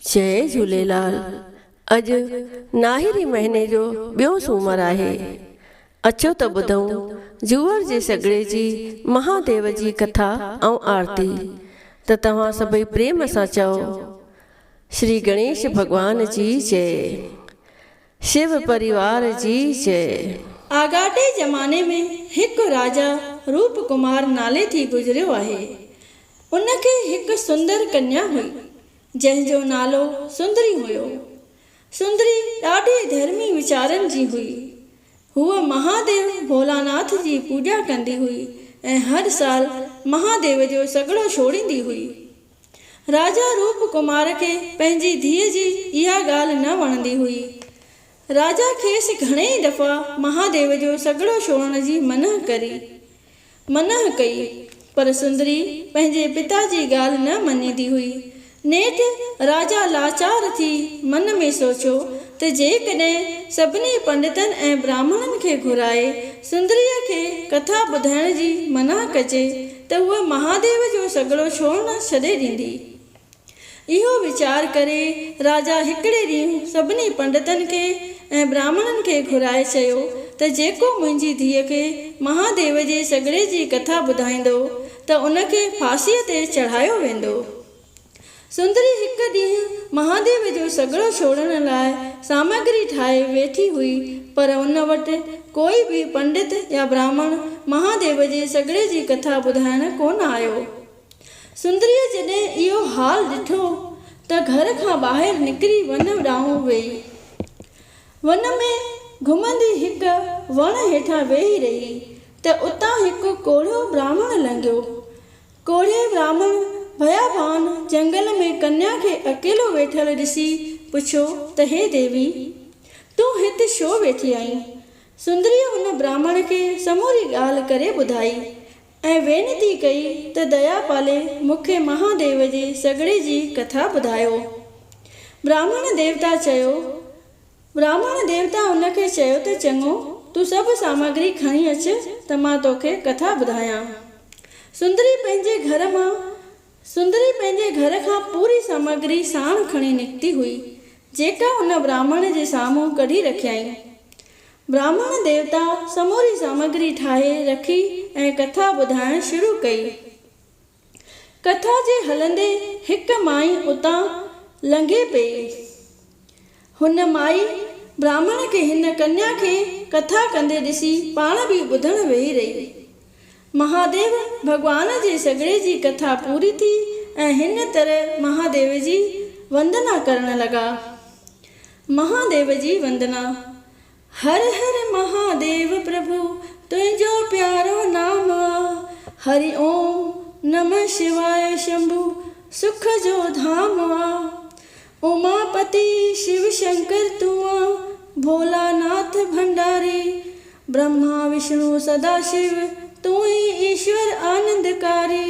जय झूलेलाल। अॼु नाहिरी महीने जो ॿियो सूमरु आहे। अचो त ॿुधूं जूअर जे सॻड़े जी महादेव जी कथा ऐं आरती। त तव्हां सभई प्रेम सां चओ, श्री गणेश भगवान जी जय, शिव परिवार जी जय। आगाटे ज़माने में हिकु राजा रूप कुमार नाले थी गुज़रियो आहे। उनखे हिकु सुंदर कन्या हुई जंहिंजो नालो सुंदरी हुयो। सुंदरी ॾाढी धर्मी वीचारनि जी हुई। हूअ महादेव भोलानाथ जी पूॼा कंदी हुई ऐं हर साल महादेव जो सॻड़ो छोड़ींदी हुई। राजा रूप कुमार खे पंहिंजी धीअ जी इहा ॻाल्हि न वणंदी हुई। राजा खेसि घणेई दफ़ा महादेव जो सॻड़ो छोड़ण जी मना कई, पर सुंदरी पंहिंजे पिता जी ॻाल्हि न मञींदी हुई। नेठि राजा लाचार थी मन में सोचियो त जेकॾहिं सभिनी पंडितनि ऐं ब्राह्मणनि खे घुराए सुंदरीअ खे कथा ॿुधाइण जी मना कजे त उहा महादेव जो सॻड़ो छोड़ण छॾे ॾींदी। इहो वीचार करे राजा हिकिड़े ॾींहुं सभिनी पंडितनि खे ऐं ब्राह्मणनि खे घुराए चयो त जेको मुंहिंजी धीअ खे महादेव जे सॻड़े जी कथा ॿुधाईंदो त उनखे फांसीअ ते चढ़ायो वेंदो। सुंदरी हिकु ॾींहुं महादेव जो सॻड़ो छोड़ण लाइ सामग्री ठाहे वेठी हुई, पर उन वटि कोई बि पंडित या ब्राह्मण महादेव जे सॻड़े जी कथा ॿुधाइण कोन आयो। सुंदरीअ जॾहिं इहो हाल ॾिठो त घर खां ॿाहिरि निकिरी वन ॾांहुं वेई। वन में घुमंदी हिकु वण हेठां वेही रही त उतां हिकु कोढ़ियो ब्राह्मण लंघियो। कोढ़िए ब्राह्मण भयाभान जंगल में कन्या खे अकेलो वेठल ॾिसी पुछियो त हे देवी, तूं हिते छो वेठी आहीं? सुंदरीअ हुन ब्राह्मण खे समूरी ॻाल्हि करे ॿुधाई ऐं वेनती कई त दया पाले मूंखे महादेव जे सॻड़े जी कथा ॿुधायो। ब्राह्मण देवता हुनखे चयो त चङो, तूं सभु सामग्री खणी अच त मां तोखे कथा ॿुधायां। सुंदरी पंहिंजे घर खां पूरी सामग्री साण खणी निकिती हुई, जेका हुन ब्राह्मण जे साम्हूं कढी रखियाईं। ब्राह्मण देवता समूरी सामग्री ठाहे रखी ऐं कथा ॿुधाइण शुरू कई। कथा जे हलंदे हिकु माई उतां लंघे पई। हुन माई ब्राह्मण खे हिन कन्या खे कथा कंदे ॾिसी पाण बि ॿुधण वेही रही। महादेव भगवान जे सॻड़े जी कथा पूरी थी ऐं हिन तरह महादेव जी वंदना करण लॻा। महादेव जी वंदना। हर हर महादेव प्रभु तुंहिंजो प्यारो नाम आ। हरि ओम नमः शिवाय शंभु सुख जो धाम आ। उमापति शिव शंकर तू आ। भोलानाथ भंडारी ब्रह्मा विष्णु सदाशिव तू ही ईश्वर आनंदकारी।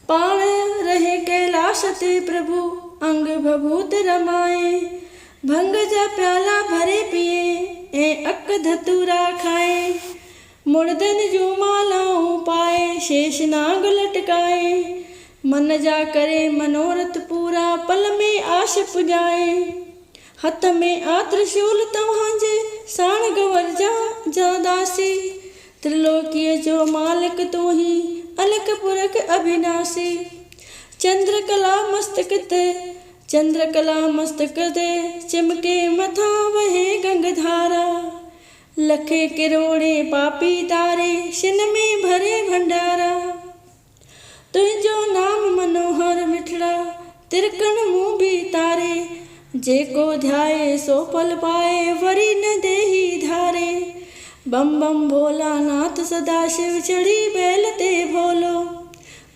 पाण रहे कैलाश ते प्रभु अंग भभूत रमाए। भंग जा प्याला भरे पिए ऐं अक धतूरा खाए। मुर्दन जूं मालाऊं पाए शेष नाग लटकाए। मन जा करे मनोरथ पूरा पल में आश पुॼाए। हथ में आ त्रिशूल तव्हांजे साण गवर जा दासी। त्रिलोकीअ जो मालिक तूं ही अलख पुरख अविनाशी। चंद्रकला मस्तक ते चिमके मथां वहे गंगधारा। लखे किरोड़े पापी तारे शिन में भरे भंडारा। तुंहिंजो नाम मनोहर मिठड़ा तिरकण मूं बि तारे। जेको ध्याए सो फल पाए वरी न देही धारे। बम बम भोलानाथ सदाशिव चढ़ी बैल ते भोलो।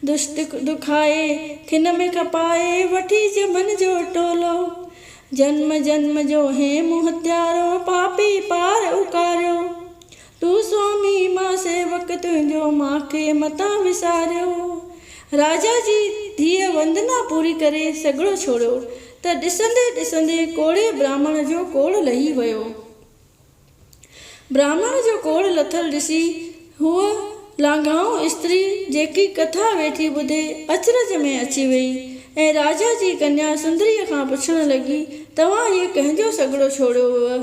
दुष्ट दुखाए खिन में खपाए वठी जमन जो टोलो। जन्म जन्म जो है मुँह हत्यारो पापी पार उकारियो। तू स्वामी मां सेवक तुंहिंजो मांखे मतां विसारियो। राजा जी धीअ वंदना पूरी करे सॻड़ो छोड़ियो त ॾिसंदे ॾिसंदे कोड़े ब्राह्मण जो कोड़ लही वियो। ब्राह्मण जो कोड़ लथल ॾिसी हूअ लांघाऊं स्त्री जेकी कथा वेठी ॿुधे अचरज में अची वई ऐं राजा जी कन्या सुंदरीअ खां पुछणु लॻी, तव्हां इहे कंहिंजो सॻिड़ो छोड़ियो हुअ?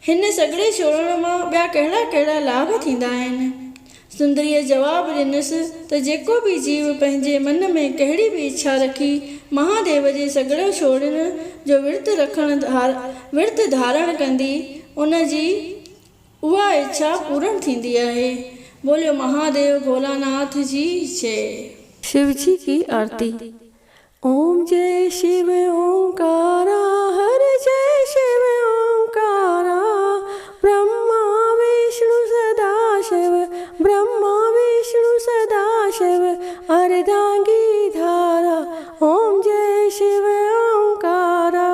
हिन सॻिड़े छोड़ण मां ॿिया कहिड़ा कहिड़ा लाभ थींदा आहिनि? सुंदरीअ जवाबु ॾिनसि त जेको बि जीव पंहिंजे मन में कहिड़ी बि इच्छा रखी महादेव जे सॻिड़ो छोड़ण जो विर्त धारण कंदी, उन जी उहा इच्छा पूर्ण थींदी आहे। बोलियो महादेव भोलानाथ जी जय। शिव जी की आरती। ओम जय शिव ओंकारा, हर जय शिव ओंकारा, ब्रह्मा विष्णु सदा शिव, ब्रह्मा विष्णु सदा शिव, अर्धांगी धारा। ओम जय शिव ओंकारा।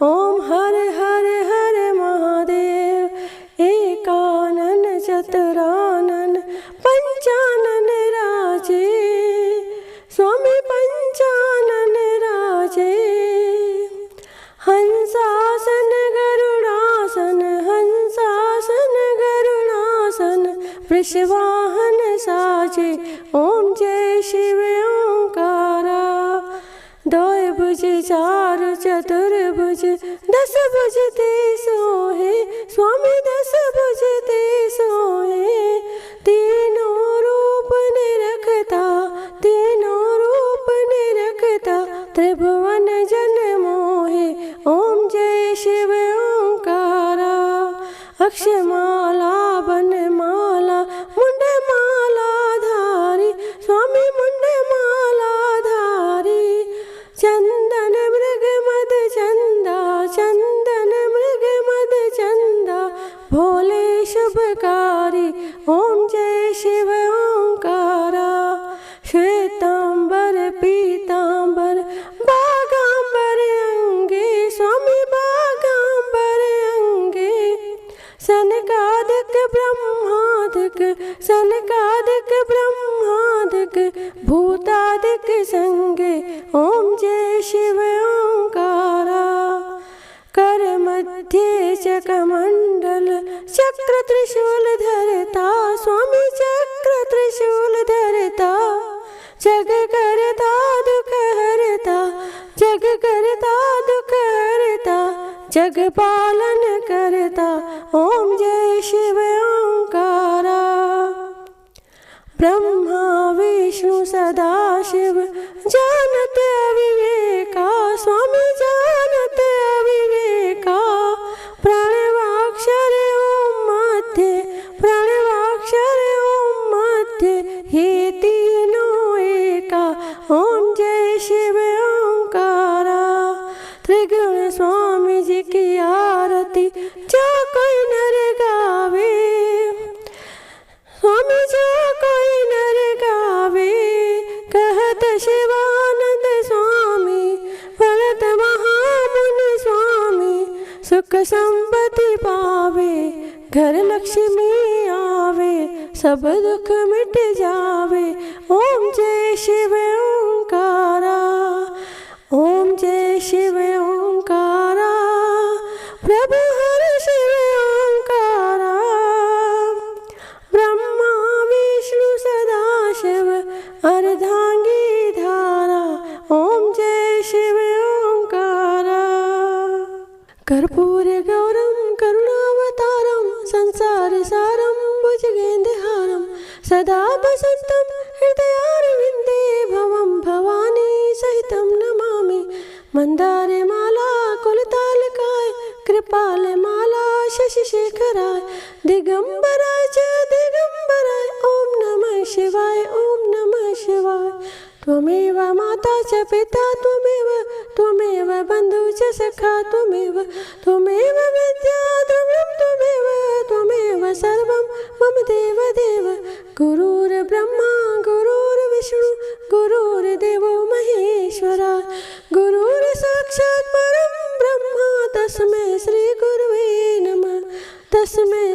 ओम हर हर हर महादेव, एकानन चतुरानन पंचानन राजे, स्वामी पंचानन राजे। हंसासन गरुड़ासन, हंसासन गरुड़ासन, वृषवाहन साजे। ओम जय शिव ओंकारा। दोय भुज चारु चतुर्भुज, दस भुज ते सोहे, स्वामी दस भुज ते सोहे। तीनों रूप निरखता, तीनों रूप निरखता, त्रिभुवन जन मोहे। ओम जय शिव ओंकारा। अक्षमाला बनमाला, मुंड माला धारी, स्वामी मुंड माला धारी। चंदन मृग मद चंदा, चंदन मृग मद चंदा, भोले शुभकारी। ओम जय शिव ओंकारा। श्वेतांबर पीतांबर, बागांबर अंगे, स्वामी बागांबर अंगे। सनकादिक ब्रह्मादिक, सनकादिक ब्रह्मादिक, भूतादिक संगे। ओम जय शिव ओंकारा। कर मध्य चकमंडल, चक्र त्रिशूल धरता, स्वामी चक्र त्रिशूल धरता। जग करता दुख हरता, जग करता दुख हरता, जग पालन करता। ओम जय शिव ओंकारा। ब्रह्मा विष्णु सदा शिव, जानत अविवेका, स्वामी जानत अविवेका। प्रणवाक्षर ओम मध्य, प्रणवाक्षर ओम मध्य, हे तीनों एका। ओम जय शिव ओंकारा। त्रिगुण स्वामी जी की आरती, जो कोई नर गावे, स्वामी जो कोई नर गावे। कहत शिवानंद स्वामी, भरत महामुनि स्वामी, सुख संपत्ति पावे, घर लक्ष्मी आवे, सब दुख मिट जावे। ओम जय शिव ओंकारा। ओम जय शिव ओंकारा। प्रभु हर शिव ओंकारा। ब्रह्मा विष्णु सदा शिव, अर्धांगी धारा। ओम जय शिव ओंकारा। कर्पूर गौरम करुणावतारम, संसार सारम भुजगेन्द्रहारम, सदा वसंतम हृदयारविंदे, भवं भवानी सहितं नमामि। मंदारे माला कुलतालकाय, कृपाल माला शशिशेखराय, दिगंबराय च दिगंबराय। ओम नमः शिवाय, ओम नमः शिवाय। त्वमेव माता च पिता त्वमेव, त्वमेव बन्धु च सखा त्वमेव, त्वमेव विद्या द्रविणं त्वमेव, त्वमेव सर्वं मम देव देव। गुरुर्ब्रह्मा गुरुर्विष्णु, गुरुर्देवो महेश्वरा, गुरुर्साक्षात् परं ब्रह्म, तस्मै श्री गुरुवे नमः, तस्मै